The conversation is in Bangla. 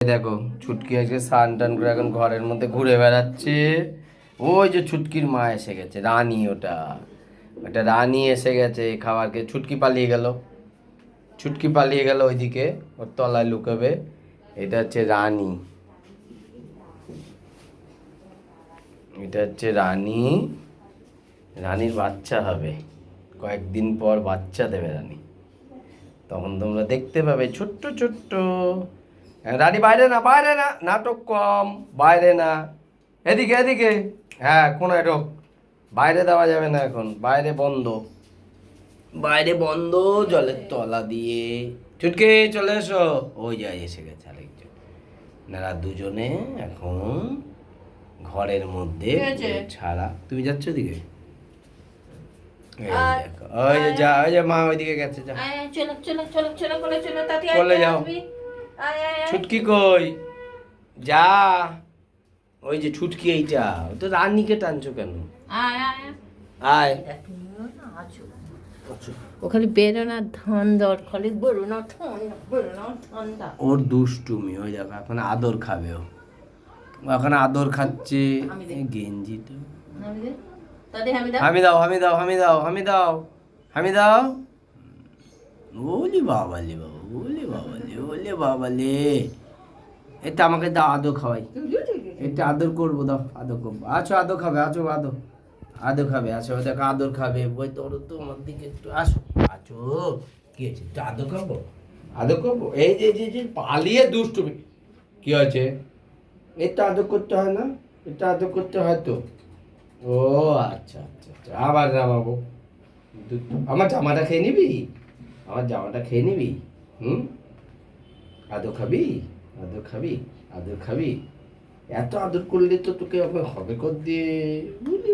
দেখো ছুটকি আজকে স্নান টান করে এখন ঘরের মধ্যে ঘুরে বেড়াচ্ছে। ওই যে ছুটকির মা এসে গেছে, রানী। ওটা রানী এসে গেছে খাবারকে। ছুটকি পালিয়ে গেল, ছুটকি পালিয়ে গেল ওইদিকে, ওর তলায় লুকাবে। এটা হচ্ছে রানী, এটা হচ্ছে রানী। রানীর বাচ্চা হবে, কয়েকদিন পর বাচ্চা দেবে রানী। তখন তোমরা দেখতে পাবে ছোট্ট ছোট্ট রানী। বাইরে না, বাইরে না, নাটক কম, বাইরে না, এদিকে এদিকে। হ্যাঁ, কোনায় ঢোক। বাইরে দেওয়া যাবে না এখন, বাইরে বন্ধ, বাইরে বন্ধ। জলের তলা দিয়ে চুটকে চলে এসো। ওই যাই এসে গেছে আরেকজন। এনারা দুজনে এখন ঘরের মধ্যে ছাড়া। তুমি যাচ্ছ ওদিকে? এই দেখো, ওই যে যা, ওই যে মা ওইদিকে গেছে, যা চলে যাও। ছুটকি কই? যা। ওই যে ছুটকি, এইটা তো রানীকে টানছো কেন? আয়। ও খালি বেরো না, ধান্দর খালি বেরো না, ঠান্ডা। ওর দুষ্টুমি, ওই দেখো এখন আদর খাবে। ও এখন আদর খাচ্ছে। গেঞ্জিটা হামি দাও, হামি দাও, হামি দাও, হামি দাও, হামি দাও। ওলি বাবালে বাবা, ওলি বাবালে, ওলে বাবালে। এটা আমাকে দাও, আদর খাওয়াই। এটা আদর করবো, দাও আদর করবো। আছো আদর খাবে, আছো আদর, আদর খাবে। আছো দেখো আদর খাবে। বই তোর তো আমার দিকে একটু আসো। আছো, কি হয়েছে? একটু আদর খাবো, আদর করবো। এই যে যে যে পালিয়ে দুষ্টুমি। কি হয়েছে? এটা আদর করতে হয় না? এটা আদর করতে হয় তো। ও আচ্ছা আচ্ছা আচ্ছা, আবার নামাবো। আমার জামাটা খেয়ে নিবি? আমার জামাটা খেয়ে নিবি? হুম, আদর খাবি? আদর খাবি? আদর খাবি? এত আদর করলে তো তোকে হবে কর দিয়ে।